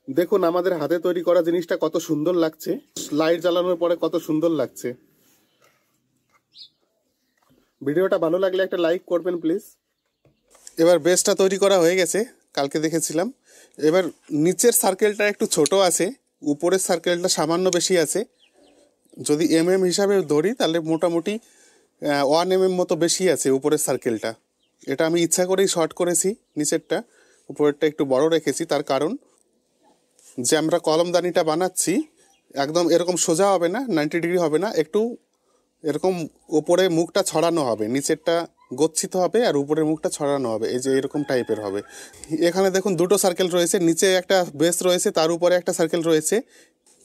দেখুন আমাদের হাতে তৈরি করা জিনিসটা কত সুন্দর লাগছে, লাইট জ্বালানোর পরে কত সুন্দর লাগছে। ভিডিওটা ভালো লাগলে একটা লাইক করবেন প্লিজ। এবার বেসটা তৈরি করা হয়ে গেছে, কালকে দেখেছিলাম। এবার নিচের সার্কেলটা একটু ছোট আছে, উপরের সার্কেলটা সামান্য বেশি আছে। যদি হিসাবে ধরি তাহলে মোটামুটি 1 mm মতো বেশি আছে উপরের সার্কেলটা। এটা আমি ইচ্ছা করেই শর্ট করেছি, নিচেরটা উপরেরটা একটু বড় রেখেছি। তার কারণ যে আমরা কলমদানিটা বানাচ্ছি একদম এরকম সোজা হবে না, 90 ডিগ্রি হবে না, একটু এরকম উপরে মুখটা ছড়ানো হবে, নিচেরটা গচ্ছিত হবে আর উপরের মুখটা ছড়ানো হবে, এই যে এরকম টাইপের হবে। এখানে দেখুন দুটো সার্কেল রয়েছে, নিচে একটা বেস রয়েছে, তার উপরে একটা সার্কেল রয়েছে।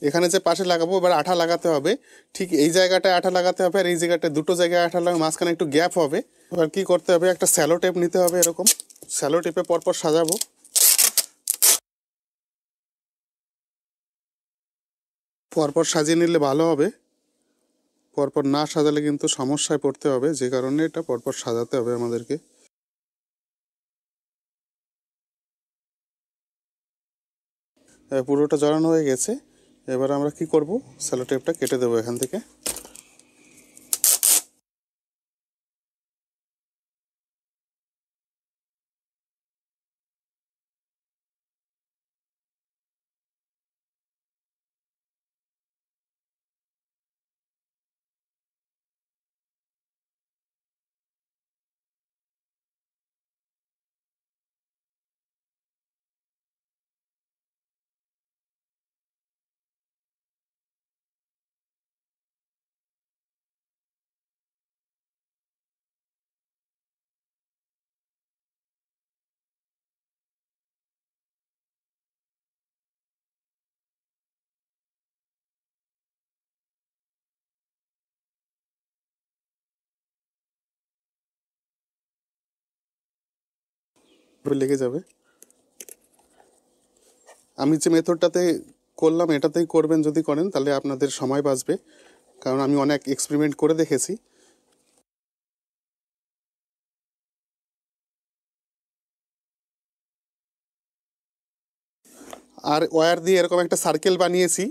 এখানে যে পাশে লাগাবো এবার আঠা লাগাতে হবে, ঠিক এই জায়গাটায় আঠা লাগাতে হবে আর এই জায়গাটায়, দুটো জায়গায় আঠা লাগাবে, মাঝখানে একটু গ্যাপ হবে। এবার কী করতে হবে, একটা স্যালো টেপ নিতে হবে, এরকম স্যালো টেপে পরপর সাজাবো। পরপর সাজিয়ে নিলে ভালো হবে, পরপর না সাজালে কিন্তু সমস্যায় পড়তে হবে, যে কারণে এটা পরপর সাজাতে হবে আমাদেরকে। পুরোটা জড়ানো হয়ে গেছে। এবার আমরা কি করব, স্যালো টেপটা কেটে দেবো এখান থেকে। লেগে যাবে। আমি যে মেথডটাতে করলাম এটাতেই করবেন, যদি করেন তাহলে আপনাদের সময় বাঁচবে, কারণ আমি অনেক এক্সপেরিমেন্ট করে দেখেছি। আর ওয়্যার দিয়ে এরকম একটা সার্কেল বানিয়েছি,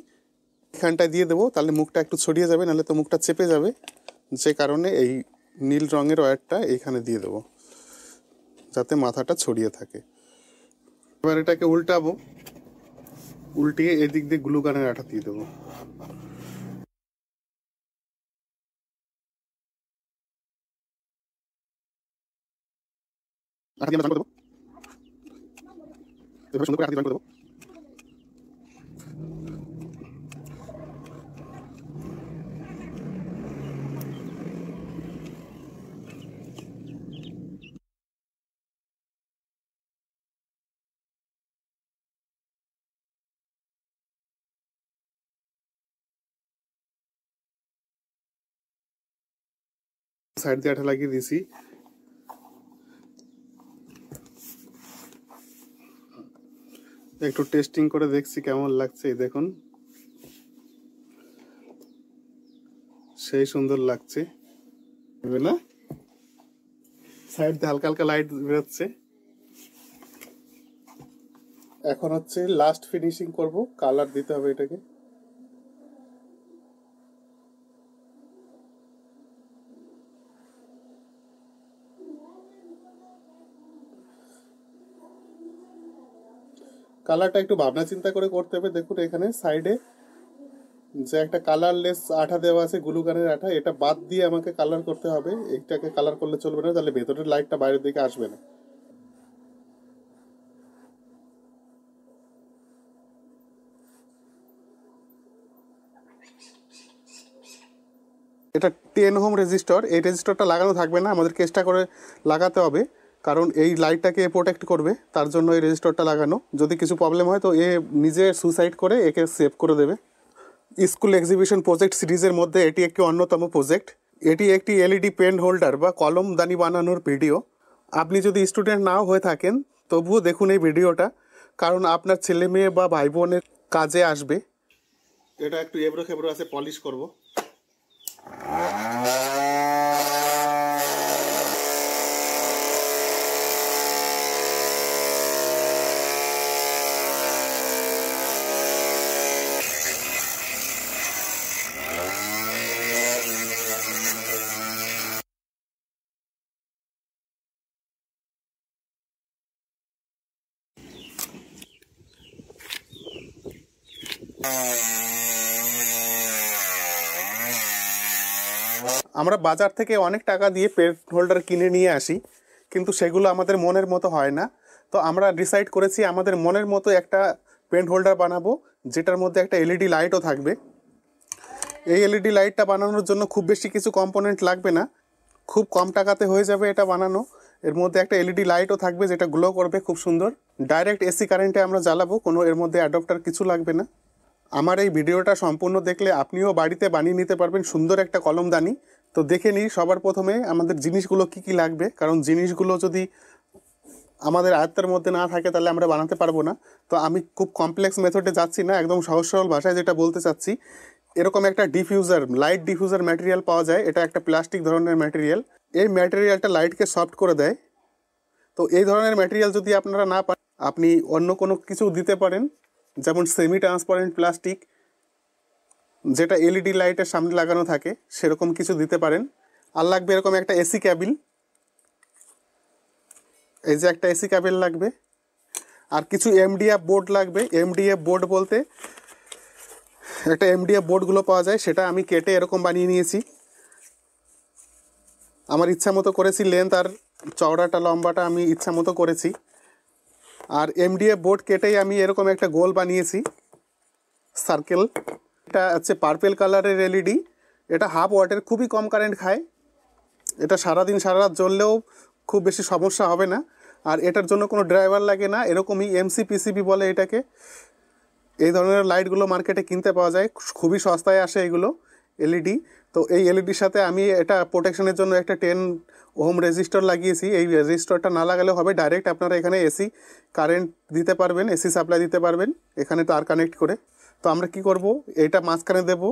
এখানটায় দিয়ে দেবো, তাহলে মুখটা একটু ছড়িয়ে যাবে, নাহলে তো মুখটা চেপে যাবে। যে কারণে এই নীল রঙের ওয়্যারটা এইখানে দিয়ে দেবো, যাতে মাথাটা ছড়িয়ে থাকে। এবার এটাকে উল্টাবো, উল্টিয়ে এদিক দিয়ে গ্লু গানের আঠা দিয়ে দেবো। আঠা দিয়ে আমরা দেবো, এভাবে সুন্দর করে আঠা দিয়ে দেবো। সাইড দিয়ে আঠা লাগিয়ে দিয়েছি। একটু টেস্টিং করে দেখছি কেমন লাগছে, দেখুন সেই সুন্দর লাগছে না, সাইড দিয়ে হালকা হালকা লাইট বেরোচ্ছে। এখন হচ্ছে লাস্ট ফিনিশিং করব, কালার দিতে হবে এটাকে। কালারটা একটু ভাবনা চিন্তা করে করতে হবে। দেখুন এখানে সাইডে যে একটা কালারলেস আঠা দেওয়া আছে, গ্লু গানের আঠা, এটা বাদ দিয়ে আমাকে কালার করতে হবে। এইটাকে কালার করলে চলবে না, তাহলে ভেতরের লাইটটা বাইরের দিকে আসবে না। এটা 10 ওহম রেজিস্টর, এই রেজিস্টরটা লাগানো থাকবে না, আমাদেরকে এক্সট্রা করে লাগাতে হবে, কারণ এই লাইটটাকে প্রোটেক্ট করবে, তার জন্য এই রেজিস্টরটা লাগানো। যদি কিছু প্রবলেম হয় তো এ নিজে সুসাইড করে একে সেভ করে দেবে। স্কুল এক্সিবিশন প্রজেক্ট সিরিজের মধ্যে এটি একটি অন্যতম প্রজেক্ট। এটি একটি এলইডি পেন হোল্ডার বা কলমদানি বানানোর ভিডিও। আপনি যদি স্টুডেন্ট নাও হয়ে থাকেন তবুও দেখুন এই ভিডিওটা, কারণ আপনার ছেলে মেয়ে বা ভাই বোনের কাজে আসবে। এটা একটু এবড়ো খেবড়ো আছে, পলিশ করব। আমরা বাজার থেকে অনেক টাকা দিয়ে পেন হোল্ডার কিনে নিয়ে আসি, কিন্তু সেগুলো আমাদের মনের মতো হয় না। তো আমরা ডিসাইড করেছি আমাদের মনের মতো একটা পেন হোল্ডার বানাবো, যেটার মধ্যে একটা এলইডি লাইটও থাকবে। এই এলইডি লাইটটা বানানোর জন্য খুব বেশি কিছু কম্পোনেন্ট লাগবে না, খুব কম টাকাতে হয়ে যাবে এটা বানানো। এর মধ্যে একটা এলইডি লাইটও থাকবে যেটা গ্লো করবে খুব সুন্দর। ডাইরেক্ট এসি কারেন্টে আমরা জ্বালাবো, কোনো এর মধ্যে অ্যাডপ্টার কিছু লাগবে না। আমার এই ভিডিওটা সম্পূর্ণ দেখলে আপনিও বাড়িতে বানিয়ে নিতে পারবেন সুন্দর একটা কলমদানি। তো দেখে নিই সবার প্রথমে আমাদের জিনিসগুলো কি কি লাগবে, কারণ জিনিসগুলো যদি আমাদের আয়ত্তের মধ্যে না থাকে তাহলে আমরা বানাতে পারবো না। তো আমি খুব কমপ্লেক্স মেথডে যাচ্ছি না, একদম সহজ সরল ভাষায় যেটা বলতে চাচ্ছি, এরকম একটা ডিফিউজার, লাইট ডিফিউজার ম্যাটেরিয়াল পাওয়া যায়। এটা একটা প্লাস্টিক ধরনের ম্যাটেরিয়াল। এই ম্যাটেরিয়ালটা লাইটকে সফট করে দেয়। তো এই ধরনের ম্যাটেরিয়াল যদি আপনারা না পান, আপনি অন্য কোনো কিছু দিতে পারেন, যেমন সেমি ট্রান্সপারেন্ট প্লাস্টিক, যেটা এলইডি লাইটের সামনে লাগানো থাকে, সেরকম কিছু দিতে পারেন। আর লাগবে এরকম একটা এসি ক্যাবিল, এই যে একটা এসি ক্যাবিল লাগবে। আর কিছু এমডিএফ বোর্ড লাগবে। এমডিএফ বোর্ড বলতে একটা এমডিএফ বোর্ডগুলো পাওয়া যায়, সেটা আমি কেটে এরকম বানিয়ে নিয়েছি। আমার ইচ্ছা মতো করেছি, লেন্থ আর চওড়াটা লম্বাটা আমি ইচ্ছা মতো করেছি। আর এমডিএফ বোর্ড কেটেই আমি এরকম একটা গোল বানিয়েছি, সার্কেল। এটা হচ্ছে পার্পেল কালারের এলইডি। এটা হাফ ওয়াটের, খুবই কম কারেন্ট খায়। এটা সারাদিন সারা রাত জ্বললেও খুব বেশি সমস্যা হবে না। আর এটার জন্য কোনো ড্রাইভার লাগে না। এরকমই এমসিপিসিবি বলে এটাকে। এই ধরনের লাইটগুলো মার্কেটে কিনতে পাওয়া যায়, খুবই সস্তায় আসে এগুলো এলইডি। তো এই এলইডির সাথে আমি এটা প্রোটেকশনের জন্য একটা 10 ওহম রেজিস্টার লাগিয়েছি। এই রেজিস্টারটা না লাগালেও হবে, ডাইরেক্ট আপনারা এখানে এসি কারেন্ট দিতে পারবেন, এসি সাপ্লাই দিতে পারবেন এখানে তার কানেক্ট করে। তো আমরা কি করব, এইটা মাঝখানে দেব,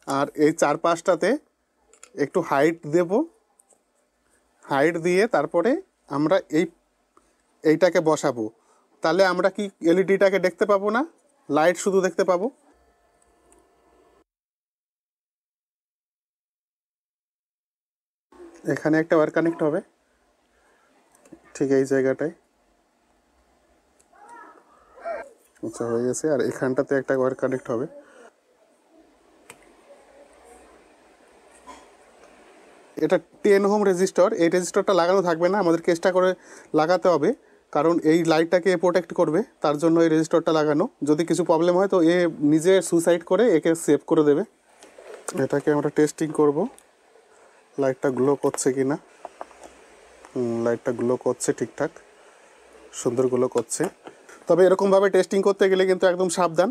আর এই চারপাশটাতে একটু হাইট দেব। হাইট দিয়ে তারপরে আমরা এইটাকে বসাবো। তাহলে আমরা কি এলইডিটাকে দেখতে পাবো না, লাইট শুধু দেখতে পাবো। এখানে একটা ওয়্যার কানেক্ট হবে ঠিক এই জায়গাটায়। আচ্ছা, হয়ে গেছে। আর এখানটাতে একটা ওয়্যার কানেক্ট হবে। এটা 10 ওহম রেজিস্টার। এই রেজিস্টারটা লাগানো থাকবে না, আমাদেরকে এক্সট্রা করে লাগাতে হবে, কারণ এই লাইটটাকে প্রোটেক্ট করবে, তার জন্য এই রেজিস্টারটা লাগানো। যদি কিছু প্রবলেম হয় তো এ নিজে সুইসাইড করে একে সেভ করে দেবে। এটাকে আমরা টেস্টিং করব, লাইটটা গ্লো করছে কি না। লাইটটা গ্লো করছে, ঠিকঠাক সুন্দর গ্লো করছে। তবে এরকমভাবে টেস্টিং করতে গেলে কিন্তু একদম সাবধান,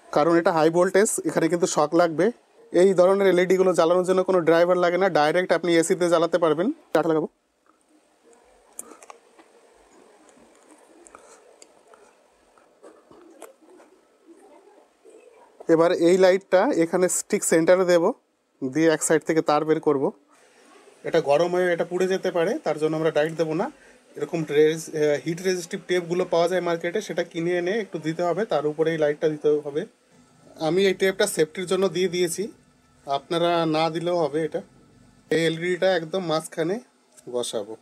কারণ এটা হাই ভোল্টেজ, এখানে কিন্তু শক লাগবে। এই ধরনের এলইডিগুলো জ্বালানোর জন্য কোনো ড্রাইভার লাগে না, ডাইরেক্ট আপনি এসিতে জ্বালাতে পারবেন। টাটা লাগাবো। এবার এই লাইটটা এখানে ঠিক সেন্টারে দেব, দিয়ে এক সাইড থেকে তার বের করব। এটা গরম হয়ে এটা পুড়ে যেতে পারে, তার জন্য আমরা ডাইরেক্ট দেবো না। এরকম হিট রেজিস্টিভ টেপগুলো পাওয়া যায় মার্কেটে, সেটা কিনে এনে একটু দিতে হবে, তার উপরে এই লাইটটা দিতে হবে। আমি এই টেপটা সেফটির জন্য দিয়ে দিয়েছি, আপনারা না দিলেও হবে। এটা এই এলইডিটা একদম মাঝখানে বসাবো।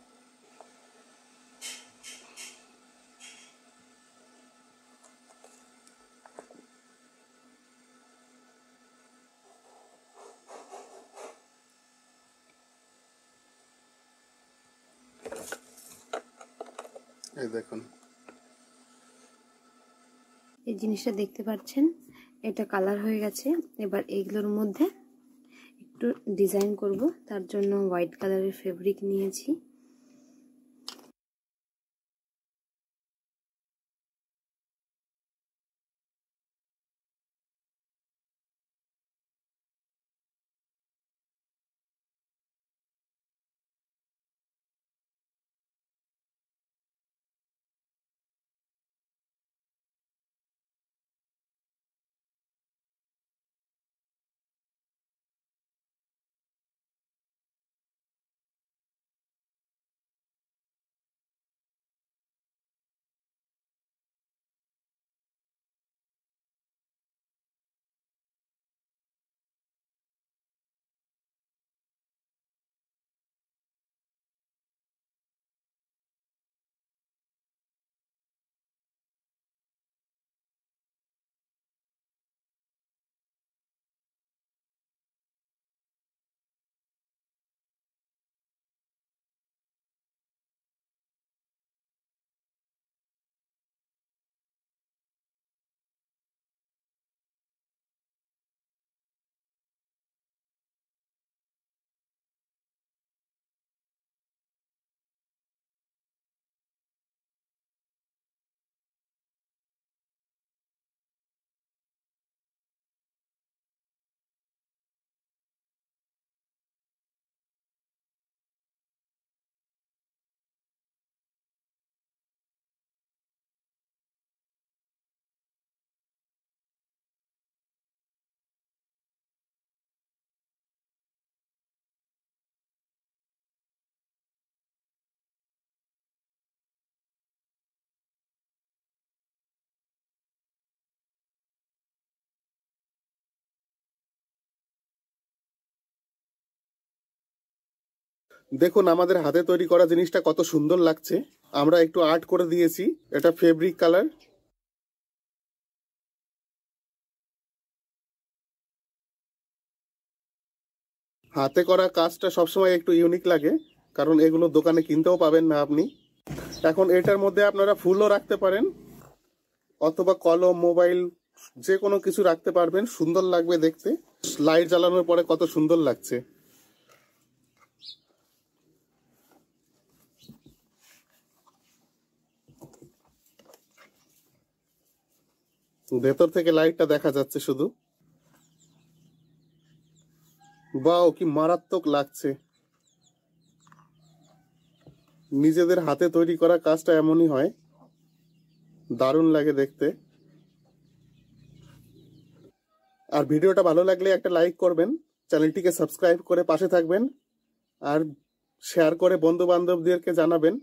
এই দেখুন, এই জিনিসটা দেখতে পাচ্ছেন, এটা কালার হয়ে গেছে। এবার এইগুলোর মধ্যে একটু ডিজাইন করব, তার জন্য হোয়াইট কালারের ফেব্রিক নিয়েছি। দেখুন আমাদের হাতে তৈরি করা জিনিসটা কত সুন্দর লাগছে। আমরা একটু আর্ট করে দিয়েছি, এটা ফেব্রিক কালার। হাতে করা কাজটা সবসময় একটু ইউনিক লাগে, কারণ এগুলো দোকানে কিনতেও পাবেন না আপনি। এখন এটার মধ্যে আপনারা ফুলও রাখতে পারেন, অথবা কলম, মোবাইল, যে কোনো কিছু রাখতে পারবেন, সুন্দর লাগবে দেখতে। লাইট জ্বালানোর পরে কত সুন্দর লাগছে। ভেতর থেকে লাইটটা দেখা যাচ্ছে শুধু। বাও, কি মারাত্মক লাগছে। নিজেদের হাতে তৈরি করা কাজটা এমনই হয়, দারুণ লাগে দেখতে। আর ভিডিওটা ভালো লাগলে একটা লাইক করবেন, চ্যানেলটিকে সাবস্ক্রাইব করে পাশে থাকবেন, আর শেয়ার করে বন্ধু বান্ধবদেরকে জানাবেন।